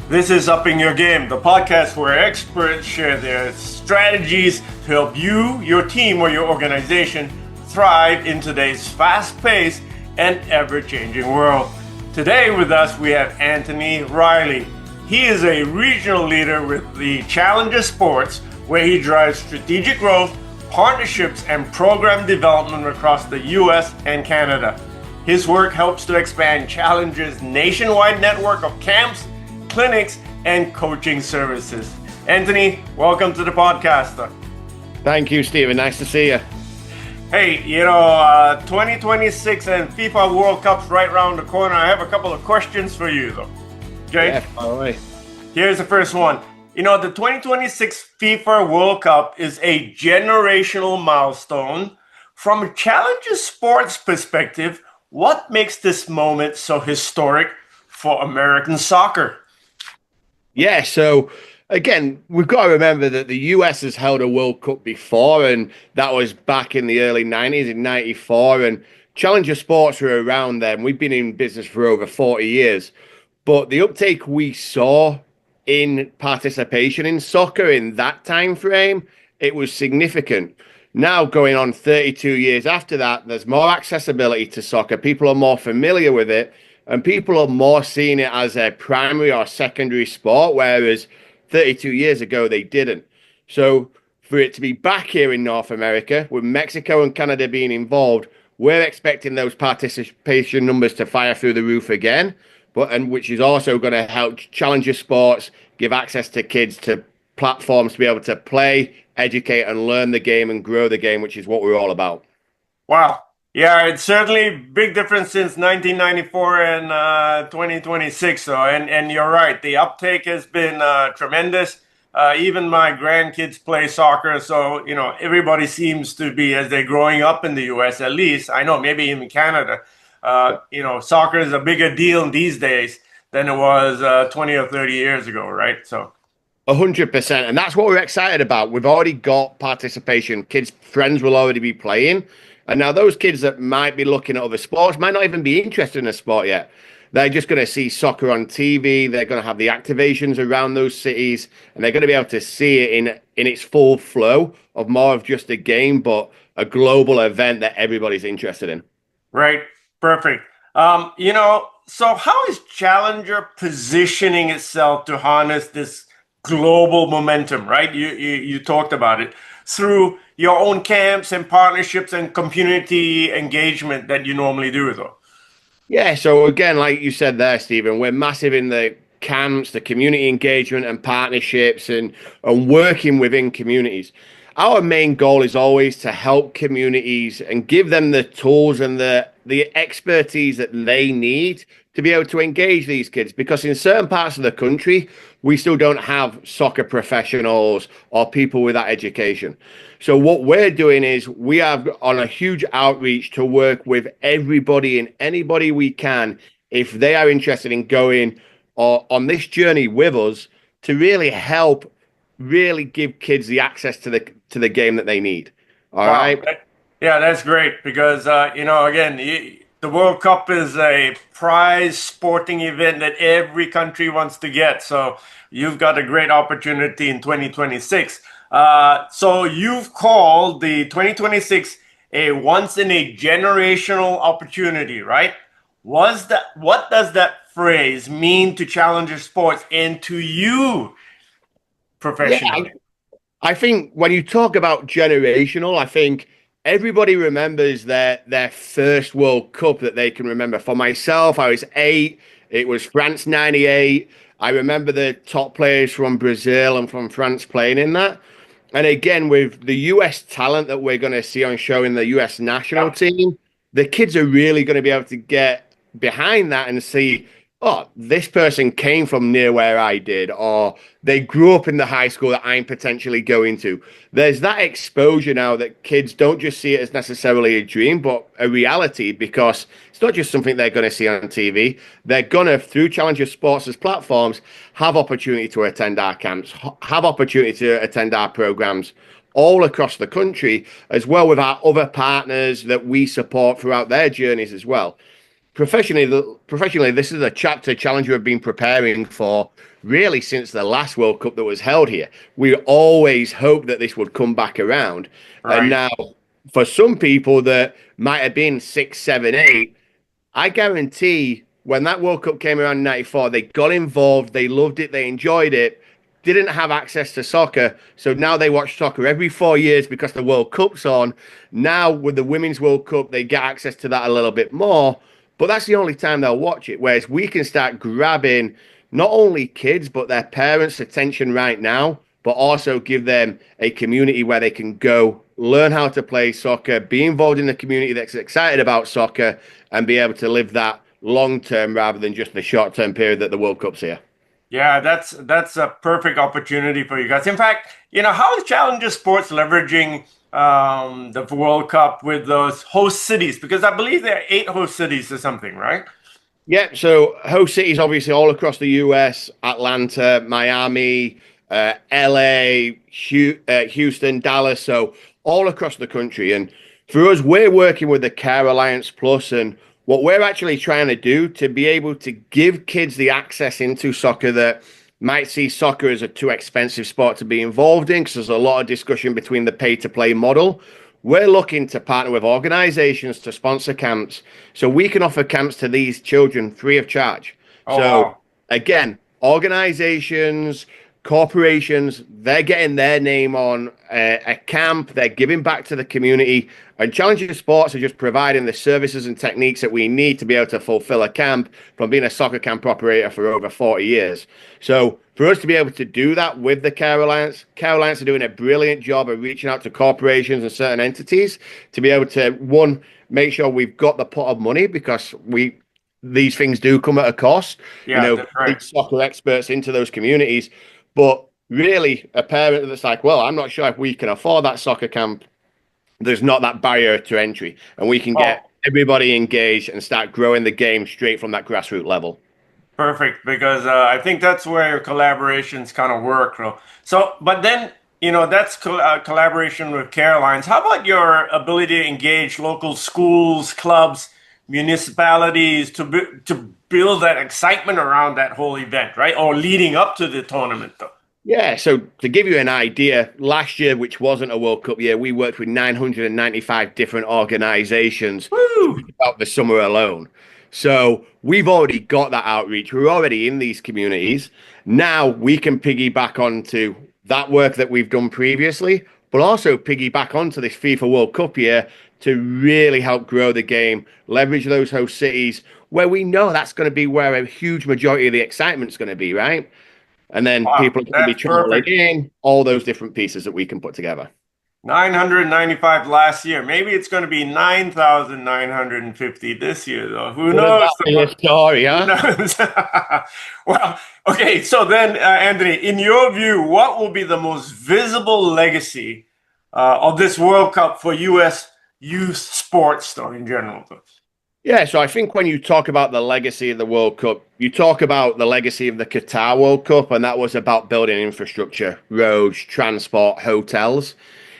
This is Upping Your Game, the podcast where experts share their strategies to help you, your team, or your organization thrive in today's fast-paced and ever-changing world. Today with us, we have Anthony Riley. He is a regional leader with the Challenger Sports, where he drives strategic growth, partnerships, and program development across the U.S. and Canada. His work helps to expand Challenger's nationwide network of camps, clinics, and coaching services. Anthony, welcome to the podcast. Thank you, Stephen. Nice to see you. Hey, 2026 and FIFA World Cup's right around the corner. I have a couple of questions for you, though. Okay? Yeah, all right. Here's the first one. The 2026 FIFA World Cup is a generational milestone. From a Challenger Sports perspective, what makes this moment so historic for American soccer? Yeah, so again, we've got to remember that the US has held a World Cup before, and that was back in the early 90s, in 94, and Challenger Sports were around then. We've been in business for over 40 years. But the uptake we saw in participation in soccer in that time frame, it was significant. Now, going on 32 years after that, there's more accessibility to soccer. People are more familiar with it, and people are more seeing it as a primary or secondary sport, whereas 32 years ago, they didn't. So for it to be back here in North America, with Mexico and Canada being involved, we're expecting those participation numbers to fire through the roof again, which is also going to help Challenger Sports give access to kids to platforms to be able to play, educate, and learn the game and grow the game, which is what we're all about. Wow. Yeah, it's certainly big difference since 1994 and 2026. So, and you're right, the uptake has been tremendous. Even my grandkids play soccer, so everybody seems to be, as they're growing up in the U.S. at least. I know maybe even Canada. Soccer is a bigger deal these days than it was 20 or 30 years ago, right? So. 100%, and that's what we're excited about. We've already got participation. Kids' friends will already be playing. And now those kids that might be looking at other sports might not even be interested in a sport yet. They're just going to see soccer on TV. They're going to have the activations around those cities, and they're going to be able to see it in its full flow of more of just a game, but a global event that everybody's interested in. Right. Perfect. So how is Challenger positioning itself to harness this global momentum, right? You talked about it through your own camps and partnerships and community engagement that you normally do, though. Yeah, so again, like you said there, Stephen, we're massive in the camps, the community engagement and partnerships and working within communities. Our main goal is always to help communities and give them the tools and the expertise that they need to be able to engage these kids, because in certain parts of the country, we still don't have soccer professionals or people with that education. So what we're doing is we have on a huge outreach to work with everybody and anybody we can, if they are interested in going on this journey with us, to really help really give kids the access to the game that they need. All right. Yeah, that's great because, again, the World Cup is a prize sporting event that every country wants to get. So you've got a great opportunity in 2026. So you've called the 2026 a once in a generational opportunity, right? What does that phrase mean to Challenger Sports and to you professionally? Yeah, I think when you talk about generational, I think everybody remembers their first World Cup that they can remember. For myself, I was 8. It was France 98. I remember the top players from Brazil and from France playing in that. And again, with the US talent that we're going to see on show in the US national team, the kids are really going to be able to get behind that and see, oh, this person came from near where I did, or they grew up in the high school that I'm potentially going to. There's that exposure now that kids don't just see it as necessarily a dream, but a reality, because it's not just something they're going to see on TV. They're going to, through Challenger Sports' platforms, have opportunity to attend our camps, have opportunity to attend our programs all across the country, as well with our other partners that we support throughout their journeys as well. professionally, this is a chapter Challenger have been preparing for really since the last World Cup that was held here. We always hoped that this would come back around, and Right. now for some people that might have been 6, 7, 8, I guarantee when that World Cup came around in '94, they got involved, they loved it, they enjoyed it, didn't have access to soccer. So now they watch soccer every 4 years because the World Cup's on. Now, with the Women's World Cup, they get access to that a little bit more. But that's the only time they'll watch it. Whereas we can start grabbing not only kids, but their parents' attention right now, but also give them a community where they can go learn how to play soccer, be involved in the community that's excited about soccer, and be able to live that long term rather than just the short term period that the World Cup's here. Yeah, that's a perfect opportunity for you guys. In fact, how is Challenger Sports leveraging the World Cup with those host cities? Because I believe there are 8 host cities or something, right? Yeah, so host cities obviously all across the US, Atlanta, Miami, LA, Houston, Dallas, so all across the country. And for us, we're working with the CareAlliance Plus, and what we're actually trying to do to be able to give kids the access into soccer that might see soccer as a too expensive sport to be involved in, because there's a lot of discussion between the pay to play model. We're looking to partner with organizations to sponsor camps so we can offer camps to these children free of charge. Oh, So, wow. again, organizations, corporations, they're getting their name on a camp, they're giving back to the community, and Challenger Sports are just providing the services and techniques that we need to be able to fulfill a camp from being a soccer camp operator for over 40 years. So, for us to be able to do that with the CareAlliance are doing a brilliant job of reaching out to corporations and certain entities to be able to, one, make sure we've got the pot of money, because these things do come at a cost, Yeah, that's right. soccer experts into those communities. But really, a parent that's like, well, I'm not sure if we can afford that soccer camp, there's not that barrier to entry, and we can Oh, get everybody engaged and start growing the game straight from that grassroots level. perfect. Because I think that's where collaborations kind of work, though. So, but then, that's collaboration with CareAlliance. How about your ability to engage local schools, clubs, municipalities to build that excitement around that whole event, right? Or leading up to the tournament, though. Yeah, so to give you an idea, last year, which wasn't a World Cup year, we worked with 995 different organizations Woo! throughout the summer alone. So we've already got that outreach. We're already in these communities. Now we can piggyback onto that work that we've done previously, but also piggyback onto this FIFA World Cup year to really help grow the game, leverage those host cities where we know that's going to be where a huge majority of the excitement's going to be, right? And then Wow, people are going to be that's traveling perfect. in, all those different pieces that we can put together. 995 last year. Maybe it's going to be 9,950 this year, though. Who Wouldn't knows? that be a story, Who huh? knows? Well, okay. So then, Anthony, in your view, what will be the most visible legacy of this World Cup for U.S. youth sports, though, in general? Yeah, so I think when you talk about the legacy of the World Cup, you talk about the legacy of the Qatar World Cup, and that was about building infrastructure, roads, transport, hotels.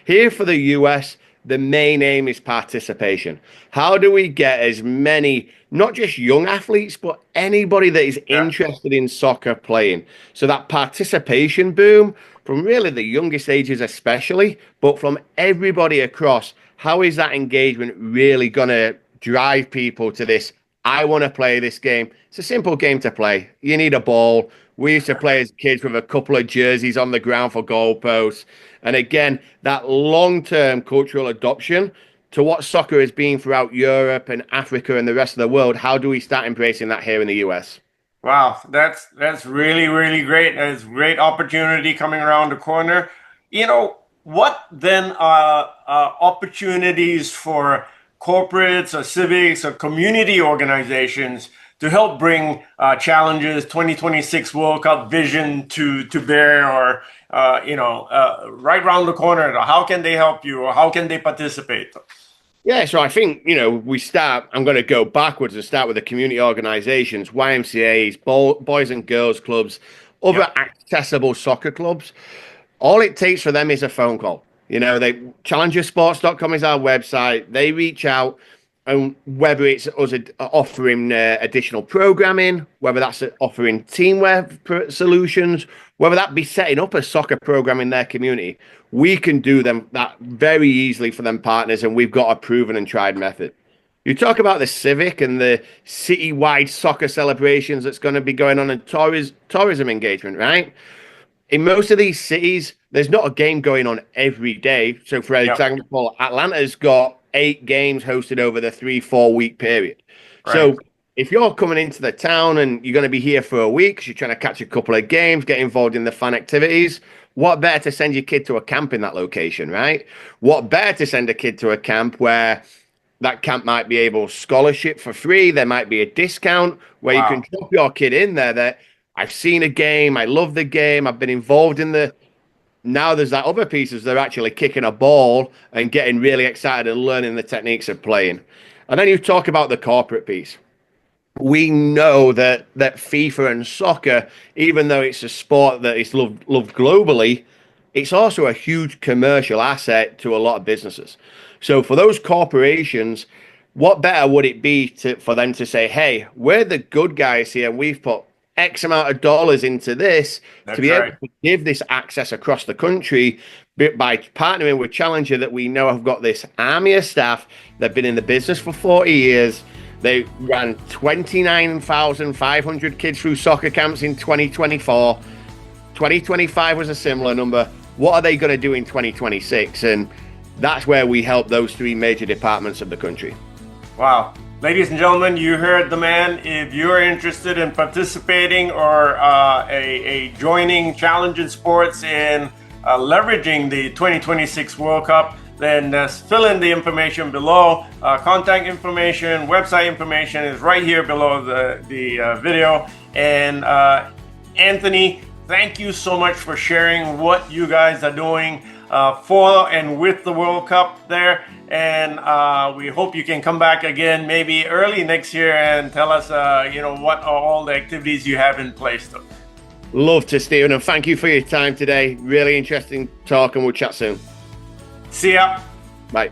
Here for the US, the main aim is participation. How do we get as many, not just young athletes, but anybody that is Yeah. interested in soccer playing? So that participation boom from really the youngest ages, especially, but from everybody across, how is that engagement really going to drive people to this? I want to play this game. It's a simple game to play. You need a ball. We used to play as kids with a couple of jerseys on the ground for goalposts. And again, that long-term cultural adoption to what soccer has been throughout Europe and Africa and the rest of the world. How do we start embracing that here in the US? Wow, that's really really great. There's great opportunity coming around the corner. What then are opportunities for corporates or civics or community organizations to help bring challenges 2026 World Cup vision to bear, or right around the corner? How can they help you, or how can they participate? Yeah, so I think, I'm going to go backwards and start with the community organizations, YMCAs, boys and girls clubs, other Yeah. accessible soccer clubs. All it takes for them is a phone call. Challengersports.com is our website. They reach out, And whether it's us offering additional programming, whether that's offering teamwear solutions, whether that be setting up a soccer program in their community, we can do that very easily for them partners, and we've got a proven and tried method. You talk about the civic and the city-wide soccer celebrations that's going to be going on in tourism engagement, right? In most of these cities, there's not a game going on every day. So, for example, Atlanta's got 8 games hosted over the 3-4 week period. Right. So, if you're coming into the town and you're going to be here for a week, 'cause you're trying to catch a couple of games, get involved in the fun activities, what better to send your kid to a camp in that location, right? What better to send a kid to a camp where that camp might be able scholarship for free? There might be a discount where you can drop your kid in there that I've seen a game, I love the game, I've been involved in the... Now there's that other piece is they're actually kicking a ball and getting really excited and learning the techniques of playing. And then you talk about the corporate piece. We know that FIFA and soccer, even though it's a sport that is loved globally, it's also a huge commercial asset to a lot of businesses. So for those corporations, what better would it be for them to say, hey, we're the good guys here, and we've put X amount of dollars into this to be able to give this access across the country by partnering with Challenger, that we know have got this army of staff. They've been in the business for 40 years. They ran 29,500 kids through soccer camps in 2024. 2025 was a similar number. What are they going to do in 2026? And that's where we help those 3 major departments of the country. Wow. Ladies and gentlemen, you heard the man. If you're interested in participating or joining Challenger Sports in leveraging the 2026 World Cup, then fill in the information below. Contact information, website information is right here below the video. And Anthony, thank you so much for sharing what you guys are doing for and with the World Cup there. And we hope you can come back again maybe early next year and tell us what are all the activities you have in place. Love to, Stephen, and thank you for your time today. Really interesting talk, and we'll chat soon. See ya. Bye.